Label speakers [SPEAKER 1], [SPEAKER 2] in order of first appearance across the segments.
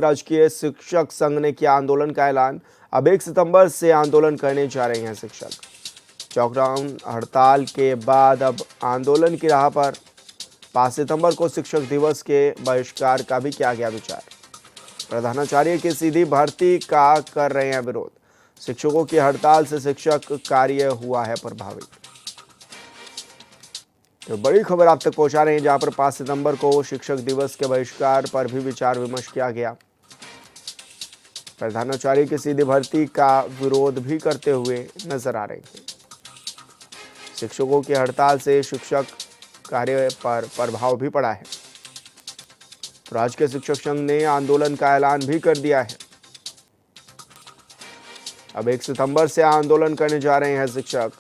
[SPEAKER 1] राजकीय शिक्षक संघ ने किया आंदोलन का ऐलान। अब 1 सितंबर से आंदोलन करने जा रहे हैं शिक्षक। लॉकडाउन हड़ताल के बाद अब आंदोलन की राह पर। 5 सितंबर को शिक्षक दिवस के बहिष्कार का भी किया गया विचार। प्रधानाचार्य की सीधी भर्ती का कर रहे हैं विरोध। शिक्षकों की हड़ताल से शिक्षक कार्य हुआ है प्रभावित। तो बड़ी खबर आप तक पहुंचा रहे हैं, जहां पर 5 सितंबर को शिक्षक दिवस के बहिष्कार पर भी विचार विमर्श किया गया। प्रधानाचार्य की सीधी भर्ती का विरोध भी करते हुए नजर आ रहे हैं। शिक्षकों की हड़ताल से शिक्षक कार्य पर प्रभाव भी पड़ा है। राजकीय शिक्षक संघ ने आंदोलन का ऐलान भी कर दिया है। अब 1 सितंबर से आंदोलन करने जा रहे हैं शिक्षक।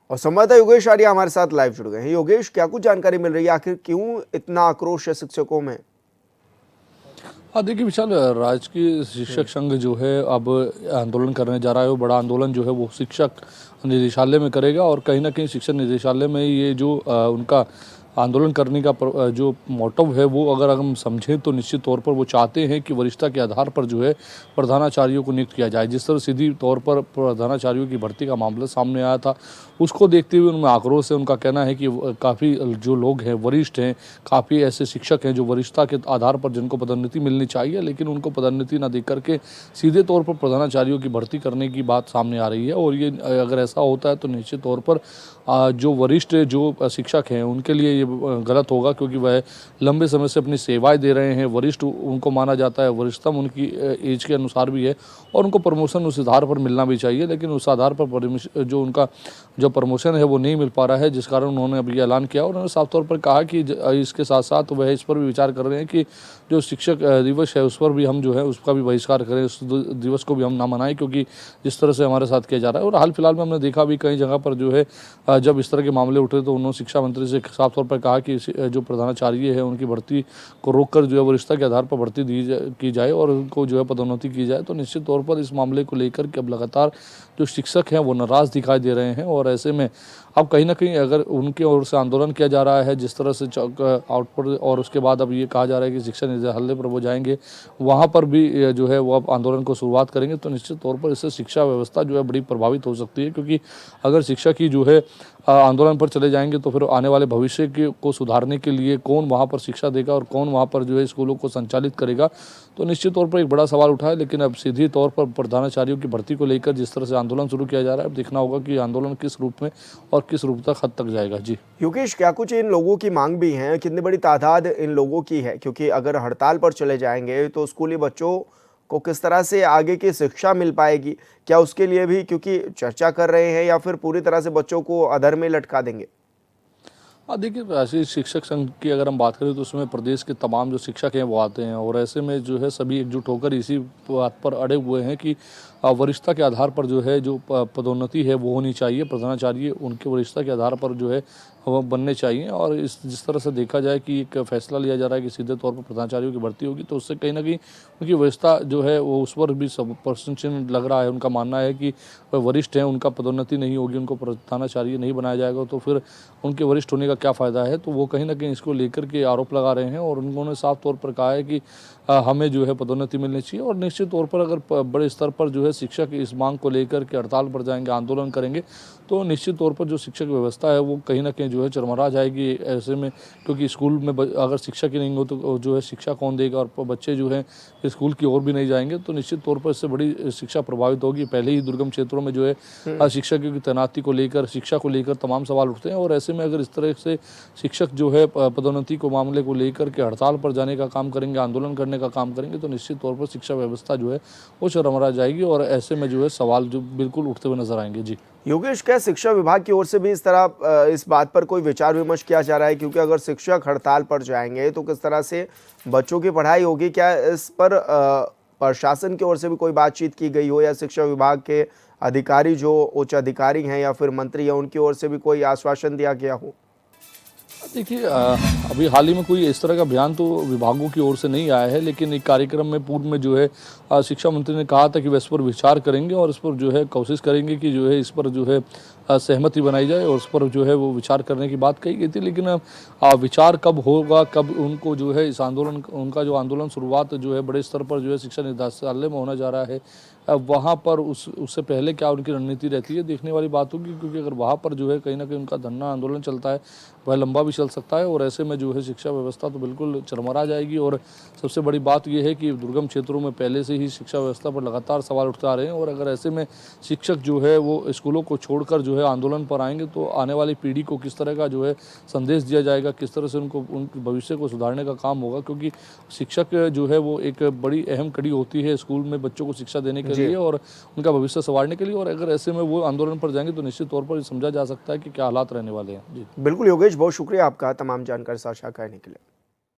[SPEAKER 1] और संवाददाता योगेश आर्य हमारे साथ लाइव जुड़ गए हैं। योगेश, क्या कुछ जानकारी मिल रही है, आखिर क्यों इतना आक्रोश है शिक्षकों में?
[SPEAKER 2] हाँ देखिए विशाल, राजकीय शिक्षक संघ जो है अब आंदोलन करने जा रहा है। वो बड़ा आंदोलन जो है वो शिक्षक निदेशालय में करेगा और कहीं ना कहीं शिक्षक निदेशालय में ये जो उनका आंदोलन करने का जो मोटिव है वो अगर हम समझें तो निश्चित तौर पर वो चाहते हैं कि वरिष्ठता के आधार पर जो है प्रधानाचार्यों को नियुक्त किया जाए। जिस तरह सीधी तौर पर प्रधानाचार्यों की भर्ती का मामला सामने आया था, उसको देखते हुए उनमें आक्रोश है। उनका कहना है कि काफ़ी जो लोग हैं वरिष्ठ हैं, काफ़ी ऐसे शिक्षक हैं जो वरिष्ठता के आधार पर जिनको पदोन्नति मिलनी चाहिए लेकिन उनको पदोन्नति ना दे करके सीधे तौर पर प्रधानाचार्यों की भर्ती करने की बात सामने आ रही है। और ये अगर ऐसा होता है तो निश्चित तौर पर जो वरिष्ठ जो शिक्षक हैं उनके लिए ये गलत होगा, क्योंकि वह लंबे समय से अपनी सेवाएं दे रहे हैं। वरिष्ठ उनको माना जाता है, वरिष्ठतम उनकी एज के अनुसार भी है और उनको प्रमोशन उस आधार पर मिलना भी चाहिए, लेकिन उस आधार पर जो उनका जो प्रमोशन है वो नहीं मिल पा रहा है, जिस कारण उन्होंने अभी ऐलान किया। और उन्होंने साफ तौर पर कहा कि इसके साथ साथ वह इस पर भी विचार कर रहे हैं कि जो शिक्षक दिवस है उस पर भी हम जो है उसका भी बहिष्कार करें, उस दिवस को भी हम ना मनाएं, क्योंकि जिस तरह से हमारे साथ किया जा रहा है। और हाल फिलहाल में हमने देखा भी कई जगह पर जो है जब इस तरह के मामले उठे तो उन्होंने शिक्षा मंत्री से साफ तौर पर कहा कि जो प्रधानाचार्य है उनकी भर्ती को रोककर जो है वरिष्ठता के आधार पर भर्ती की जाए और उनको जो है पदोन्नति की जाए। तो निश्चित तौर पर इस मामले को लेकर के अब लगातार जो शिक्षक हैं वो नाराज दिखाई दे रहे हैं। और ऐसे में अब कहीं ना कहीं अगर उनके ओर से आंदोलन किया जा रहा है जिस तरह से आउटपुट, और उसके बाद अब ये कहा जा रहा है कि शिक्षा निदेशालय पर वो जाएंगे, वहाँ पर भी जो है वो अब आंदोलन को शुरुआत करेंगे, तो निश्चित तौर पर इससे शिक्षा व्यवस्था जो है बड़ी प्रभावित हो सकती है। क्योंकि अगर शिक्षक ही जो है आंदोलन पर चले जाएंगे तो फिर आने वाले भविष्य को सुधारने के लिए कौन वहाँ पर शिक्षा देगा और कौन वहाँ पर जो है स्कूलों को संचालित करेगा, तो निश्चित तौर पर एक बड़ा सवाल उठा है। लेकिन अब सीधी तौर पर प्रधानाचार्यों की भर्ती को लेकर जिस तरह से आंदोलन शुरू किया जा रहा है, अब देखना होगा कि आंदोलन किस रूप में और किस रूप तक हद तक जाएगा। जी
[SPEAKER 1] योगेश, क्या कुछ इन लोगों की मांग भी है? कितनी बड़ी तादाद इन लोगों की है? क्योंकि अगर हड़ताल पर चले जाएंगे तो स्कूली बच्चों को किस तरह से आगे की शिक्षा मिल पाएगी? क्या उसके लिए भी क्योंकि चर्चा कर रहे हैं, या फिर पूरी तरह से बच्चों को अधर में लटका देंगे?
[SPEAKER 2] हाँ देखिए, राष्ट्रीय शिक्षक संघ की अगर हम बात करें तो उसमें प्रदेश के तमाम जो शिक्षक हैं वो आते हैं और ऐसे में जो है सभी एकजुट होकर इसी बात पर अड़े हुए हैं कि वरिष्ठता के आधार पर जो है जो पदोन्नति है वो होनी चाहिए। प्रधानाचार्य उनके वरिष्ठता के आधार पर जो है वो बनने चाहिए। और जिस तरह से देखा जाए कि एक फैसला लिया जा रहा है कि सीधे तौर पर प्रधानाचार्यों की भर्ती होगी, तो उससे कहीं ना कहीं उनकी वरिष्ठता जो है वो उस पर भी सब प्रश्न चिन्ह लग रहा है। उनका मानना है कि वह वरिष्ठ हैं, उनका पदोन्नति नहीं होगी, उनको प्रधानाचार्य नहीं बनाया जाएगा, तो फिर उनके वरिष्ठ होने का क्या फ़ायदा है। तो वो कहीं ना कहीं इसको लेकर के आरोप लगा रहे हैं और उन्होंने साफ तौर पर कहा है कि हमें जो है पदोन्नति मिलनी चाहिए। और निश्चित तौर पर अगर बड़े स्तर पर जो है शिक्षक इस मांग को लेकर के हड़ताल पर जाएंगे, आंदोलन करेंगे, तो निश्चित तौर पर जो शिक्षक व्यवस्था है वो कहीं ना कहीं जो है चरमरा जाएगी ऐसे में। क्योंकि स्कूल में अगर शिक्षक ही नहीं हो तो जो है शिक्षा कौन देगा, और बच्चे जो है स्कूल की ओर भी नहीं जाएंगे, तो निश्चित तौर पर इससे बड़ी शिक्षा प्रभावित होगी। पहले ही दुर्गम क्षेत्रों में जो है शिक्षकों की तैनाती को लेकर, शिक्षा को लेकर तमाम सवाल उठते हैं। और ऐसे में अगर इस तरह से शिक्षक जो है पदोन्नति को मामले को लेकर के हड़ताल पर जाने का काम करेंगे, आंदोलन करने का काम करेंगे, तो निश्चित तौर पर शिक्षा व्यवस्था जो है वो चरमरा जाएगी और ऐसे में जो है सवाल जो बिल्कुल उठते हुए नजर आएंगे। जी
[SPEAKER 1] योगेश, क्या शिक्षा विभाग की ओर से भी इस तरह इस बात पर कोई विचार विमर्श किया जा रहा है? क्योंकि अगर शिक्षक हड़ताल पर जाएंगे तो किस तरह से बच्चों की पढ़ाई होगी? क्या इस पर प्रशासन की ओर से भी कोई बातचीत की गई हो, या शिक्षा विभाग के अधिकारी जो उच्च अधिकारी हैं या फिर मंत्री हैं उनकी ओर से भी कोई आश्वासन दिया गया हो?
[SPEAKER 2] देखिए, अभी हाल ही में कोई इस तरह का बयान तो विभागों की ओर से नहीं आया है, लेकिन एक कार्यक्रम में पूर्व में जो है शिक्षा मंत्री ने कहा था कि वह इस पर विचार करेंगे और इस पर जो है कोशिश करेंगे कि जो है इस पर जो है सहमति बनाई जाए और उस पर जो है वो विचार करने की बात कही गई थी। लेकिन विचार कब होगा, कब उनको जो है इस आंदोलन, उनका जो आंदोलन शुरुआत जो है बड़े स्तर पर जो है शिक्षा निदेशालय में होना जा रहा है, वहाँ पर उससे पहले क्या उनकी रणनीति रहती है, देखने वाली बात होगी। क्योंकि अगर वहाँ पर जो है कहीं ना कहीं उनका धरना आंदोलन चलता है, वह लंबा भी चल सकता है और ऐसे में जो है शिक्षा व्यवस्था तो बिल्कुल चरमरा जाएगी। और सबसे बड़ी बात यह है कि दुर्गम क्षेत्रों में पहले से ही शिक्षा व्यवस्था पर लगातार सवाल उठते आ रहे हैं और अगर ऐसे में शिक्षक जो है वो स्कूलों को छोड़कर जो है आंदोलन पर आएंगे तो आने वाली पीढ़ी को किस तरह का जो है संदेश दिया जाएगा, किस तरह से उनके भविष्य को सुधारने का काम होगा। क्योंकि शिक्षक जो है वो एक बड़ी अहम कड़ी होती है स्कूल में बच्चों को शिक्षा देने के लिए और उनका भविष्य संवारने के लिए। और अगर ऐसे में वो आंदोलन पर जाएंगे तो निश्चित तौर पर समझा जा सकता है कि क्या हालात रहने वाले हैं। जी
[SPEAKER 1] बिल्कुल योगेश, बहुत शुक्रिया आपका तमाम जानकारी साझा करने के लिए।